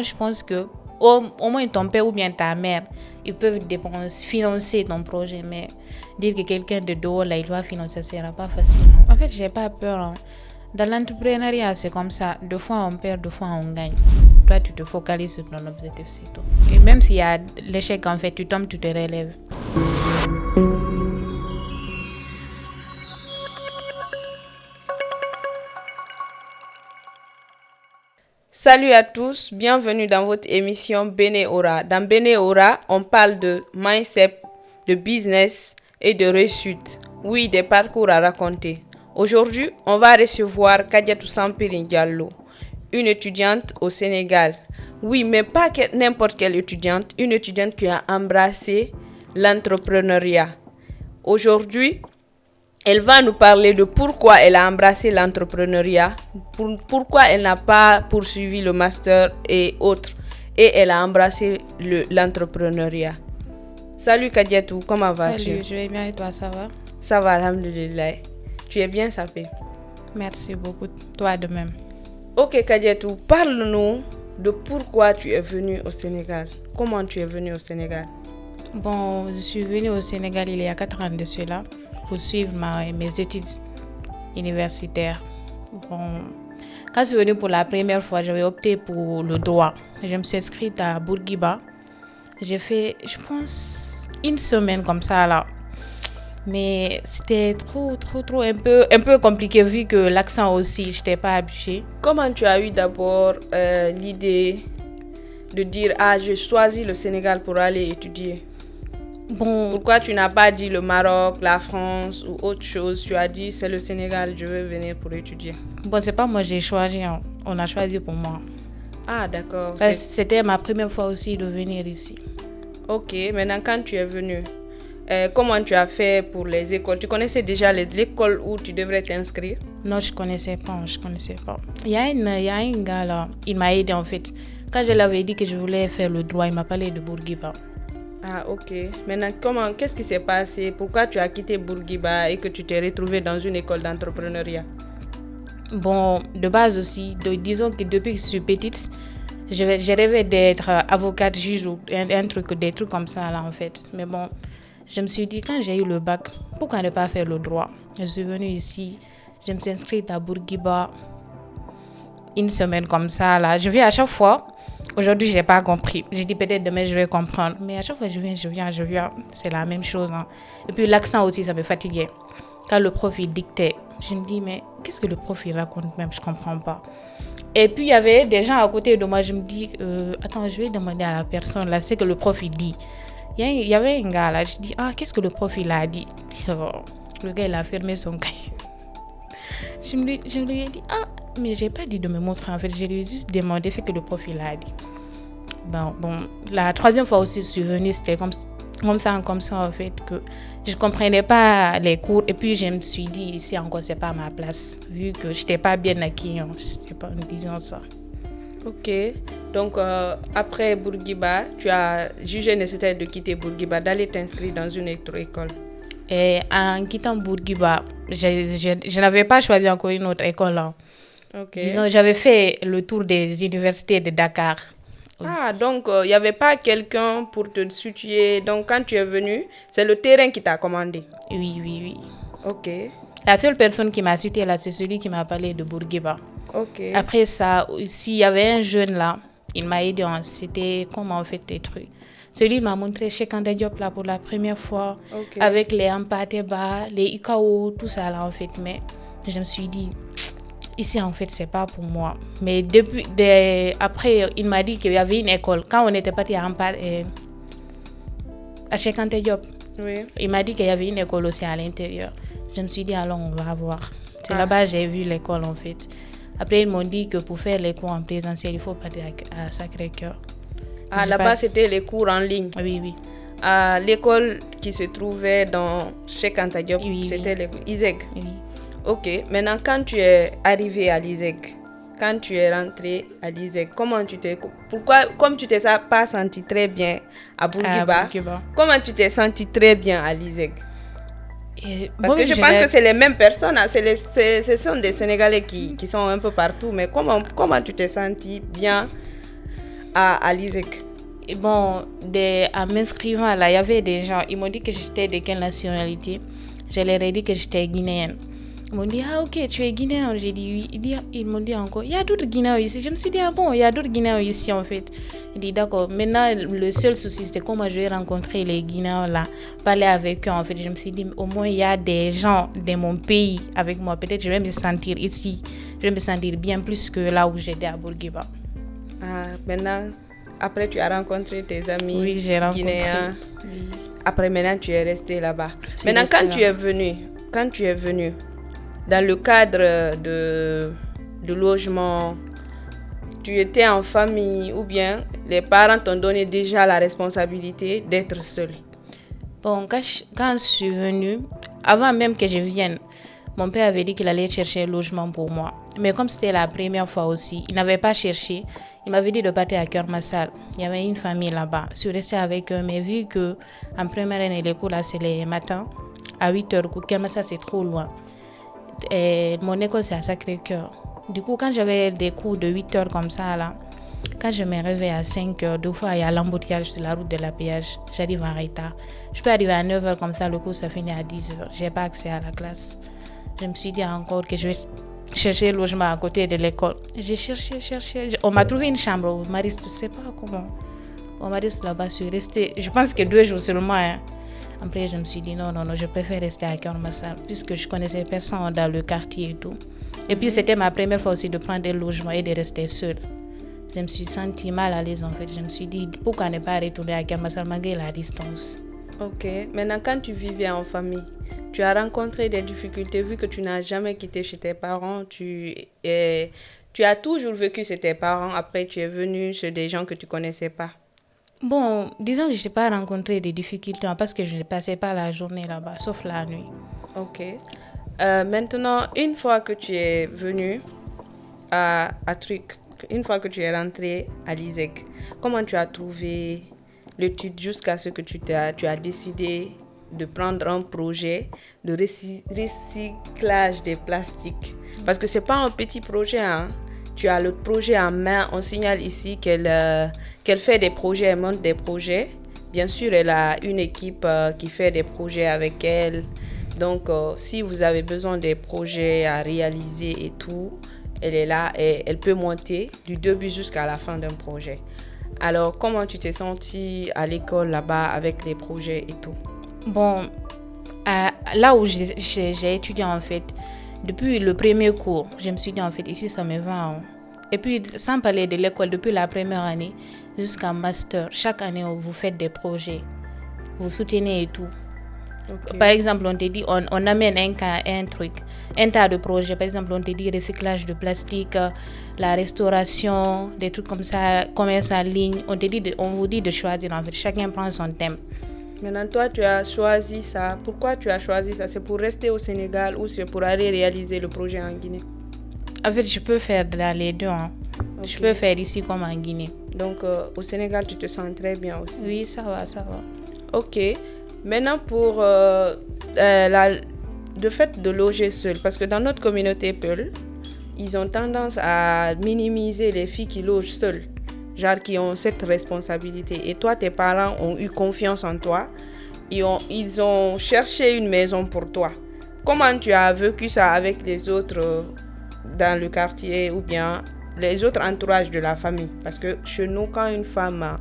Je pense que au moins ton père ou bien ta mère, ils peuvent financer ton projet, mais dire que quelqu'un de dehors, là, il doit financer, ça sera pas facile. En fait, j'ai pas peur. Hein. Dans l'entrepreneuriat, c'est comme ça. Deux fois on perd, deux fois on gagne. Toi, tu te focalises sur ton objectif, c'est tout. Et même s'il y a l'échec, en fait, tu tombes, tu te relèves. Salut à tous, bienvenue dans votre émission Bene Ora. Dans Bene Ora, on parle de mindset, de business et de réussite. Oui, des parcours à raconter. Aujourd'hui, on va recevoir Kadiatou Sampirin Diallo, une étudiante au Sénégal. Oui, mais pas n'importe quelle étudiante, une étudiante qui a embrassé l'entrepreneuriat. Aujourd'hui, elle va nous parler de pourquoi elle a embrassé l'entrepreneuriat, pourquoi elle n'a pas poursuivi le master et autres, et elle a embrassé l'entrepreneuriat. Salut Kadiatou, comment vas-tu? Salut, je vais bien et toi, ça va? Ça va, alhamdoulilah. Tu es bien, ça fait? Merci beaucoup, toi de même. Ok Kadiatou, parle-nous de pourquoi tu es venue au Sénégal. Comment tu es venue au Sénégal? Bon, je suis venue au Sénégal il y a 4 ans de cela pour suivre mes études universitaires. Bon, quand je suis venue pour la première fois, j'avais opté pour le droit. Je me suis inscrite à Bourguiba. J'ai fait, je pense, une semaine comme ça là. Mais c'était trop, un peu compliqué vu que l'accent aussi, je n'étais pas habituée. Comment tu as eu d'abord l'idée de dire « Ah, je choisis le Sénégal pour aller étudier ». Bon, pourquoi tu n'as pas dit le Maroc, la France ou autre chose? Tu as dit c'est le Sénégal, je veux venir pour étudier. Bon, c'est pas moi j'ai choisi, hein. On a choisi pour moi. Ah d'accord. C'était ma première fois aussi de venir ici. Ok, maintenant quand tu es venu, comment tu as fait pour les écoles? Tu connaissais déjà l'école où tu devrais t'inscrire? Non, je connaissais pas. Il y a un gars là, il m'a aidé en fait. Quand je l'avais dit que je voulais faire le droit, il m'a parlé de Bourguiba. Ah ok. Maintenant, qu'est-ce qui s'est passé? Pourquoi tu as quitté Bourguiba et que tu t'es retrouvé dans une école d'entrepreneuriat? Bon, de base aussi, disons que depuis que je suis petite, je rêvais d'être avocate, juge ou des trucs comme ça là en fait. Mais bon, je me suis dit quand j'ai eu le bac, pourquoi ne pas faire le droit? Je suis venue ici, je me suis inscrite à Bourguiba. Une semaine comme ça là, je viens à chaque fois. Aujourd'hui, j'ai pas compris. J'ai dit peut-être demain je vais comprendre. Mais à chaque fois je viens, c'est la même chose. Hein. Et puis l'accent aussi, ça me fatiguait. Quand le prof il dictait, je me dis mais qu'est-ce que le prof il raconte même, je comprends pas. Et puis il y avait des gens à côté de moi, je me dis attends, je vais demander à la personne là, c'est que le prof il dit. Il y avait un gars là, je dis qu'est-ce que le prof il a dit? Le gars il a fermé son cahier. Je lui ai dit mais j'ai pas dit de me montrer en fait, je lui ai juste demandé ce que le prof il a dit. Bon, la troisième fois aussi je suis venue, c'était comme ça en fait que je comprenais pas les cours et puis je me suis dit ici encore c'est pas ma place vu que j'étais pas bien acquis, c'était pas en disant ça. Ok, donc après Bourguiba, tu as jugé nécessaire de quitter Bourguiba, d'aller t'inscrire dans une autre école. Et en quittant Bourguiba, je n'avais pas choisi encore une autre école là. Okay. Disons, j'avais fait le tour des universités de Dakar. Ah, donc il n'y avait pas quelqu'un pour te situer. Donc quand tu es venu, c'est le terrain qui t'a commandé. Oui. Ok. La seule personne qui m'a situé là, c'est celui qui m'a parlé de Bourguiba. Ok. Après ça, s'il y avait un jeune là, il m'a aidé. C'était comment on fait des trucs. Celui m'a montré chez Anta Diop là pour la première fois, okay. Avec les Ampateba, les IKO, tout ça là en fait. Mais je me suis dit, ici en fait c'est pas pour moi. Mais après, il m'a dit qu'il y avait une école. Quand on était parti à chez Anta Diop, oui. Il m'a dit qu'il y avait une école aussi à l'intérieur. Je me suis dit alors on va voir. C'est là-bas que j'ai vu l'école en fait. Après ils m'ont dit que pour faire les cours en présentiel, il faut partir à Sacré-Cœur. Ah, là-bas, c'était les cours en ligne. Oui. L'école qui se trouvait chez Anta Diop, c'était l'ISEG. Oui. Ok, maintenant, quand tu es arrivé à l'ISEG, quand tu es rentré à l'ISEG, comme tu t'es pas senti très bien à Bourguiba, comment tu t'es senti très bien à l'ISEG? Parce que je pense que c'est les mêmes personnes, hein, ce sont des Sénégalais qui sont un peu partout, mais comment tu t'es senti bien à l'ISEC? Et bon, en m'inscrivant là, il y avait des gens, ils m'ont dit que j'étais de quelle nationalité. Je leur ai dit que j'étais guinéenne. Ils m'ont dit, ah ok, tu es guinéen. J'ai dit oui. Ils m'ont dit encore, il y a d'autres Guinéens ici. Je me suis dit, ah bon, il y a d'autres Guinéens ici en fait. Ils dit d'accord. Maintenant, le seul souci, c'était comment je vais rencontrer les Guinéens là, parler avec eux en fait. Je me suis dit, au moins, il y a des gens de mon pays avec moi. Peut-être je vais me sentir ici. Je vais me sentir bien plus que là où j'étais à Bourguiba. Ah, maintenant, après, tu as rencontré tes amis oui, j'ai rencontré. Guinéens. Oui. Après, maintenant, tu es resté là-bas. Maintenant, quand tu es venu, dans le cadre de logement, tu étais en famille ou bien les parents t'ont donné déjà la responsabilité d'être seul? Bon, quand je suis venue, avant même que je vienne, mon père avait dit qu'il allait chercher un logement pour moi. Mais comme c'était la première fois aussi, il n'avait pas cherché. Il m'avait dit de partir à Kermassal. Il y avait une famille là-bas. Je suis restée avec eux, mais vu qu'en première année, les cours là, c'est les matins, à 8h. Kermassal, c'est trop loin. Et mon école, c'est à Sacré-Cœur. Du coup, quand j'avais des cours de 8h comme ça, là, quand je me réveille à 5h, deux fois, il y a l'embouteillage sur la route de la péage. J'arrive en retard. Je peux arriver à 9h comme ça, le cours, ça finit à 10h. Je n'ai pas accès à la classe. Je me suis dit encore que je vais chercher un logement à côté de l'école. J'ai cherché. On m'a trouvé une chambre au Maristes, je ne sais pas comment. Au Maristes, là-bas, je suis restée, je pense que 2 jours seulement. Hein. Après, je me suis dit non, je préfère rester à Kermassal, puisque je connaissais personne dans le quartier et tout. Et puis, c'était ma première fois aussi de prendre des logements et de rester seule. Je me suis sentie mal à l'aise en fait. Je me suis dit, pourquoi ne pas retourner à Kermassal malgré la distance? Ok. Maintenant, quand tu vivais en famille, tu as rencontré des difficultés vu que tu n'as jamais quitté chez tes parents. Tu as toujours vécu chez tes parents. Après, tu es venu chez des gens que tu ne connaissais pas. Bon, disons que je n'ai pas rencontré des difficultés parce que je ne passais pas la journée là-bas, sauf la nuit. Ok. Maintenant, une fois que tu es venu à Truc, une fois que tu es rentré à l'ISEC, comment tu as trouvé l'étude jusqu'à ce que tu as décidé de prendre un projet de recyclage des plastiques? Parce que ce n'est pas un petit projet, hein? Tu as le projet en main. On signale ici qu'elle fait des projets, elle monte des projets. Bien sûr, elle a une équipe qui fait des projets avec elle. Donc, si vous avez besoin des projets à réaliser et tout, elle est là et elle peut monter du début jusqu'à la fin d'un projet. Alors, comment tu t'es sentie à l'école là-bas avec les projets et tout? Bon, là où j'ai étudié en fait, depuis le premier cours, je me suis dit en fait, ici ça me va. Hein. Et puis, sans parler de l'école, depuis la première année jusqu'à master, chaque année vous faites des projets, vous soutenez et tout. Okay. Par exemple, on te dit, on amène un tas de projets. Par exemple, on te dit recyclage de plastique, la restauration, des trucs comme ça, commerce en ligne. On vous dit de choisir en fait. Chacun prend son thème. Maintenant, toi, tu as choisi ça. Pourquoi tu as choisi ça? C'est pour rester au Sénégal ou c'est pour aller réaliser le projet en Guinée? En fait, je peux faire dans les deux. Hein. Okay. Je peux faire ici comme en Guinée. Donc, au Sénégal, tu te sens très bien aussi? Oui, ça va. Ok. Maintenant, pour le fait de loger seul, parce que dans notre communauté Peul, ils ont tendance à minimiser les filles qui logent seules, genre qui ont cette responsabilité. Et toi, tes parents ont eu confiance en toi. Ils ont cherché une maison pour toi. Comment tu as vécu ça avec les autres dans le quartier ou bien les autres entourages de la famille? Parce que chez nous, quand une femme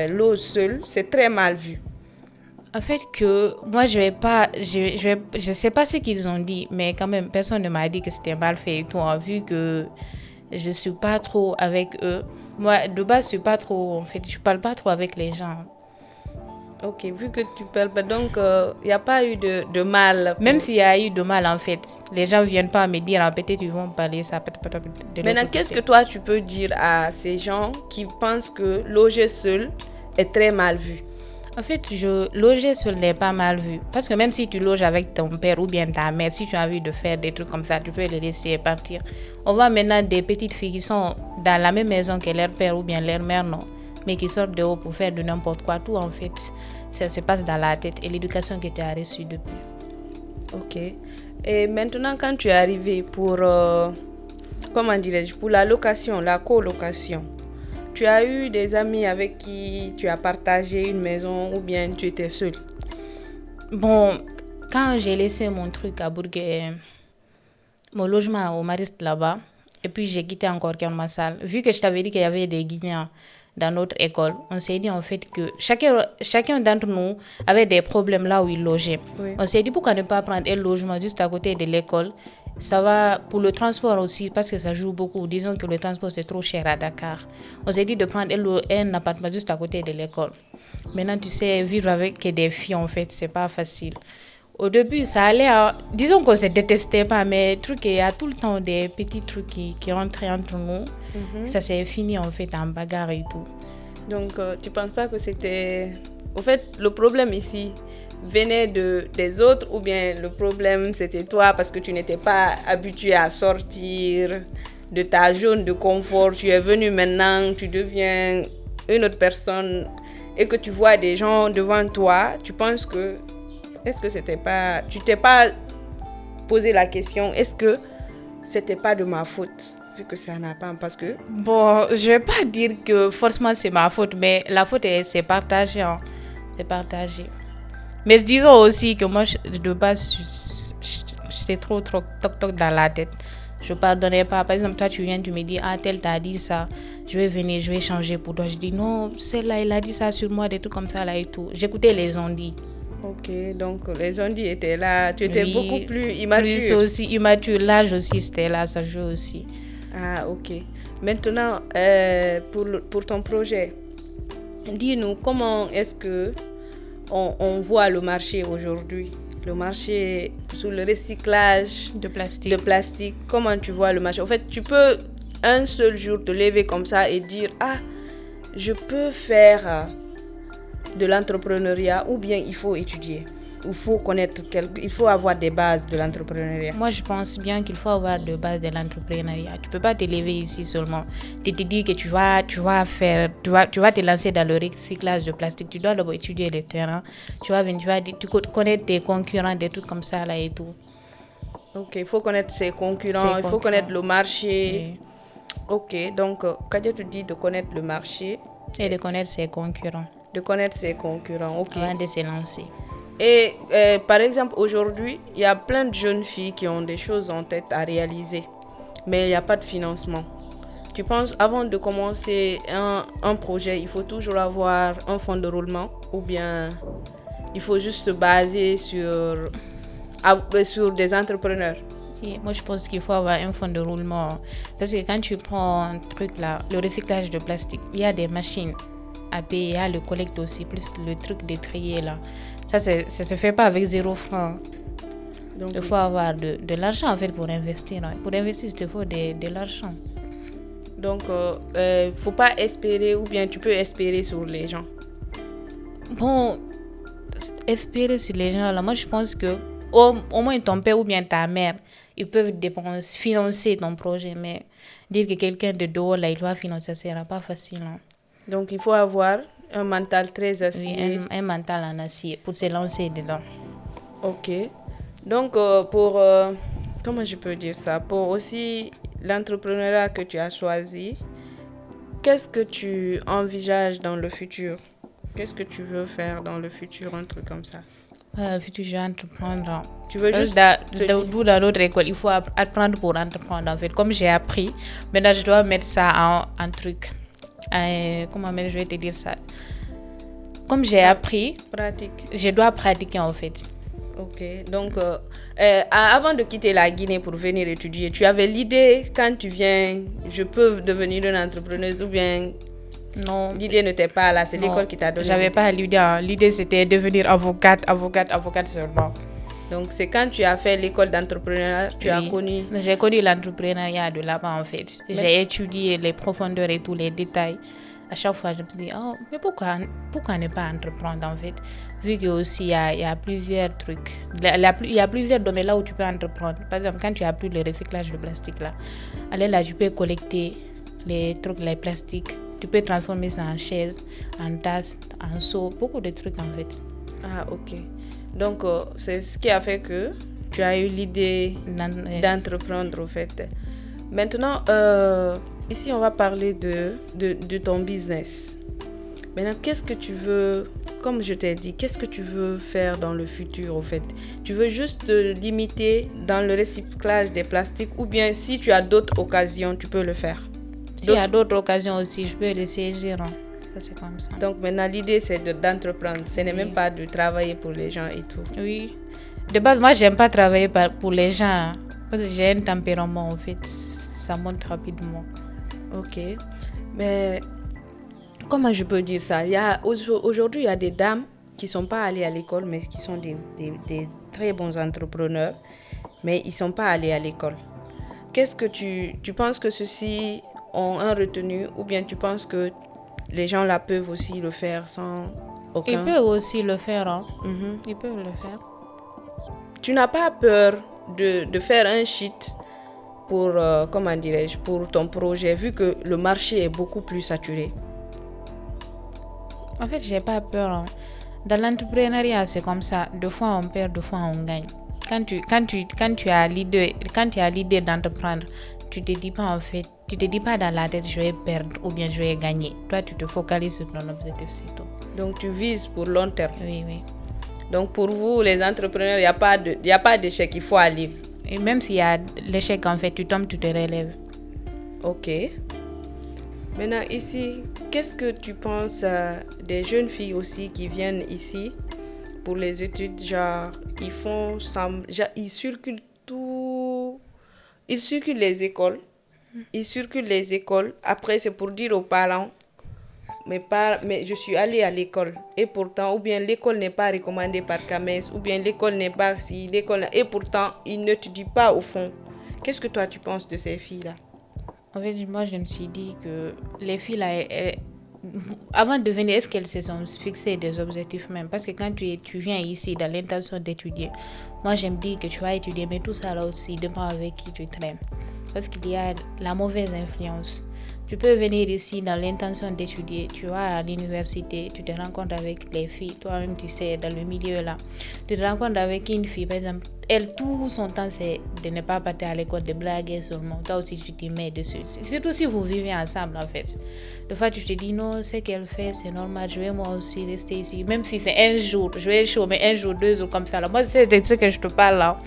loge seule, c'est très mal vu. En fait, que moi, je sais pas ce qu'ils ont dit, mais quand même, personne ne m'a dit que c'était mal fait et tout, vu que je suis pas trop avec eux. Moi, de base, je suis pas trop, en fait, je parle pas trop avec les gens. Ok, vu que tu parles pas, donc il n'y a pas eu de mal. Même s'il y a eu de mal, en fait, les gens viennent pas me dire, peut-être ils vont parler ça. Maintenant, qu'est-ce que toi, tu peux dire à ces gens qui pensent que loger seul est très mal vu? En fait, loger seul n'est pas mal vu. Parce que même si tu loges avec ton père ou bien ta mère, si tu as envie de faire des trucs comme ça, tu peux les laisser partir. On voit maintenant des petites filles qui sont dans la même maison que leur père ou bien leur mère, non. Mais qui sortent dehors pour faire de n'importe quoi. Tout, en fait, ça se passe dans la tête et l'éducation que tu as reçue depuis. Ok. Et maintenant, quand tu es arrivé pour, pour la location, la colocation, tu as eu des amis avec qui tu as partagé une maison ou bien tu étais seule? Bon, quand j'ai laissé mon truc à Bourguet, mon logement au Mariste là-bas, et puis j'ai quitté encore Kermassal, vu que je t'avais dit qu'il y avait des Guinéens dans notre école, on s'est dit en fait que chacun d'entre nous avait des problèmes là où il logeait. Oui. On s'est dit pourquoi ne pas prendre un logement juste à côté de l'école. Ça va pour le transport aussi parce que ça joue beaucoup. Disons que le transport c'est trop cher à Dakar. On s'est dit de prendre un appartement juste à côté de l'école. Maintenant tu sais, vivre avec des filles en fait c'est pas facile. Au début, ça allait. Disons qu'on se détestait pas, mais il y a tout le temps des petits trucs qui rentraient entre nous. Ça s'est fini en fait en bagarre et tout. Donc, tu penses pas que c'était... Au fait, le problème ici venait des autres ou bien le problème c'était toi parce que tu n'étais pas habitué à sortir de ta zone de confort. Tu es venu maintenant, tu deviens une autre personne et que tu vois des gens devant toi, tu penses que... Est-ce que c'était pas... Tu t'es pas posé la question, est-ce que c'était pas de ma faute vu que ça n'a pas... Parce que... Bon, je vais pas dire que forcément c'est ma faute, mais la faute c'est partagé. C'est partagé. Mais disons aussi que moi, de base, j'étais trop toc-toc dans la tête. Je pardonnais pas. Par exemple, toi, tu viens, tu me dis, ah, tel t'a dit ça, je vais venir, je vais changer pour toi. Je dis, non, celle-là, il a dit ça sur moi, des trucs comme ça là et tout. J'écoutais les ondits. Ok, donc les ondits étaient là, tu étais beaucoup plus immature. Plus aussi immature, l'âge aussi c'était là, ça joue aussi. Ah, ok. Maintenant, pour ton projet, dis-nous comment est-ce que on voit le marché aujourd'hui? Le marché sur le recyclage de plastique. Comment tu vois le marché? En fait, tu peux un seul jour te lever comme ça et dire, ah, je peux faire... de l'entrepreneuriat ou bien il faut étudier, il faut connaître il faut avoir des bases de l'entrepreneuriat. Moi je pense bien qu'il faut avoir des bases de l'entrepreneuriat. Tu peux pas te lever ici seulement tu te dis que tu vas te lancer dans le recyclage de plastique. Tu dois d'abord étudier le terrain, tu connaître tes concurrents, des trucs comme ça là et tout. Ok, il faut connaître ses concurrents, il faut connaître le marché. Oui. Ok, donc Kadia te dit de connaître le marché et de connaître ses concurrents. Ok. Avant de se lancer. Et par exemple, aujourd'hui, il y a plein de jeunes filles qui ont des choses en tête à réaliser, mais il n'y a pas de financement. Tu penses, avant de commencer un projet, il faut toujours avoir un fonds de roulement ou bien il faut juste se baser sur des entrepreneurs? Moi, je pense qu'il faut avoir un fonds de roulement parce que quand tu prends un truc là, le recyclage de plastique, il y a des machines à payer, il y a le collecte aussi, plus le truc de trier là. Ça se fait pas avec 0 francs. Donc, il faut avoir de l'argent en fait pour investir. Pour investir, il te faut de l'argent. Donc, faut pas espérer ou bien tu peux espérer sur les gens. Bon, espérer sur les gens là, moi je pense que au moins ton père ou bien ta mère, ils peuvent financer ton projet, mais dire que quelqu'un de dehors là, il doit financer, ça sera pas facile. Donc, il faut avoir un mental très acier. Oui, un mental en acier pour se lancer dedans. Ok. Donc, comment je peux dire ça? Pour aussi l'entrepreneuriat que tu as choisi, qu'est-ce que tu envisages dans le futur? Qu'est-ce que tu veux faire dans le futur, un truc comme ça? Le futur, je vais entreprendre. Tu veux juste... Dans notre école, il faut apprendre pour entreprendre en fait. Comme j'ai appris, maintenant je dois mettre ça en truc. Comment je vais te dire ça? Comme j'ai appris, je dois pratiquer en fait. Ok, donc avant de quitter la Guinée pour venir étudier, tu avais l'idée quand tu viens, je peux devenir une entrepreneuse ou bien non? L'idée n'était pas là, c'est l'école qui t'a donné. J'avais pas l'idée. L'idée c'était devenir avocate seulement. Donc c'est quand tu as fait l'école d'entrepreneuriat, tu as connu... J'ai connu l'entrepreneuriat de là-bas en fait. J'ai étudié les profondeurs et tous les détails. À chaque fois, je me dis, oh, mais pourquoi ne pas entreprendre en fait? Vu qu'il y a plusieurs trucs. Il y a plusieurs domaines là où tu peux entreprendre. Par exemple, quand tu as plus le recyclage de plastique là, allez là, tu peux collecter les trucs, les plastiques. Tu peux transformer ça en chaise, en tasse, en seau, beaucoup de trucs en fait. Ah, ok. Donc, c'est ce qui a fait que tu as eu l'idée d'entreprendre, en fait. Maintenant, ici, on va parler de ton business. Maintenant, qu'est-ce que tu veux, comme je t'ai dit, qu'est-ce que tu veux faire dans le futur, au fait? Tu veux juste te limiter dans le recyclage des plastiques ou bien si tu as d'autres occasions, tu peux le faire? S'il y a d'autres occasions aussi, je peux les saisir. Hein. Ça, c'est comme ça. Donc maintenant, l'idée, c'est d'entreprendre. Ce n'est même pas de travailler pour les gens et tout. Oui. De base, moi, j'aime pas travailler pour les gens. Hein, parce que j'ai un tempérament, en fait. Ça monte rapidement. Ok. Mais comment je peux dire ça? Aujourd'hui, il y a des dames qui ne sont pas allées à l'école, mais qui sont des très bons entrepreneurs, mais ils ne sont pas allés à l'école. Qu'est-ce que tu penses que ceux-ci ont un retenu ou bien tu penses que les gens là peuvent aussi le faire sans aucun... Ils peuvent aussi le faire. Hein. Mhm. Ils peuvent le faire. Tu n'as pas peur de faire un shit pour, comment dirais-je, pour ton projet, vu que le marché est beaucoup plus saturé? En fait, j'ai pas peur. Hein. Dans l'entrepreneuriat, c'est comme ça. Deux fois on perd, deux fois on gagne. Quand tu as l'idée d'entreprendre, tu te dis pas en fait, tu te dis pas dans la tête je vais perdre ou bien je vais gagner. Toi, tu te focalises sur ton objectif, c'est tout. Donc tu vises pour long terme. Oui, oui. Donc pour vous, les entrepreneurs, il n'y a pas d'échec, il faut aller. Et même s'il y a l'échec, en fait, tu tombes, tu te relèves. Ok. Maintenant, ici, qu'est-ce que tu penses des jeunes filles aussi qui viennent ici pour les études? Genre, ils circulent tout. Ils circulent les écoles. Ils circulent les écoles. Après, c'est pour dire aux parents, mais je suis allée à l'école. Et pourtant, ou bien l'école n'est pas recommandée par CAMES, ou bien l'école n'est pas si, l'école... Et pourtant, ils ne te disent pas au fond. Qu'est-ce que toi, tu penses de ces filles-là? En fait, moi, je me suis dit que les filles, là, avant de venir, est-ce qu'elles se sont fixées des objectifs même? Parce que quand tu viens ici dans l'intention d'étudier, moi, j'aime dire que tu vas étudier, mais tout ça là aussi dépend avec qui tu traînes. Parce qu'il y a la mauvaise influence. Tu peux venir ici dans l'intention d'étudier, tu vas à l'université, tu te rencontres avec les filles, toi-même tu sais, dans le milieu là. Tu te rencontres avec une fille, par exemple, elle, tout son temps, c'est de ne pas partir à l'école, de blaguer seulement. Toi aussi, tu t'y mets dessus. Surtout si vous vivez ensemble, en fait. Des fois, tu te dis, non, ce qu'elle fait, c'est normal, je vais moi aussi rester ici. Même si c'est un jour, je vais chômer un jour, 2 jours, comme ça. Là. Moi, c'est de ce que je te parle là.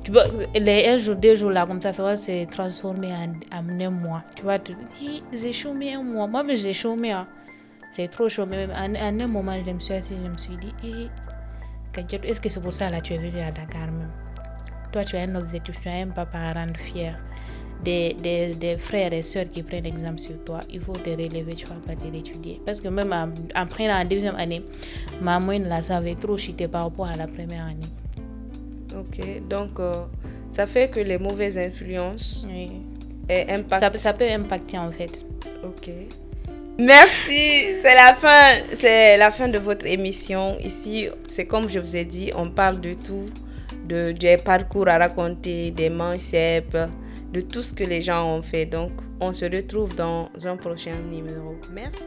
Tu vois, les 1 jour, 2 jours là, comme ça va se transformer en un mois. Tu vois, tu dis, j'ai chômé un mois. Moi, mais j'ai chômé. Hein. J'ai trop chômé. En un moment, je me suis assise, je me suis dit, est-ce que c'est pour ça là tu es venu à Dakar même? Toi, tu as un objectif, tu as un papa à rendre fier. Des frères et sœurs qui prennent exemple sur toi, il faut te relever, tu vas partir d'étudier. Parce que même en prenant en deuxième année, ma moyenne là, ça avait trop chuté par rapport à la première année. Ok, donc ça fait que les mauvaises influences impactent. Ça peut impacter en fait. Ok. Merci, c'est la fin de votre émission. Ici, c'est comme je vous ai dit, on parle de tout, des parcours à raconter, des mindset, de tout ce que les gens ont fait. Donc, on se retrouve dans un prochain numéro. Merci.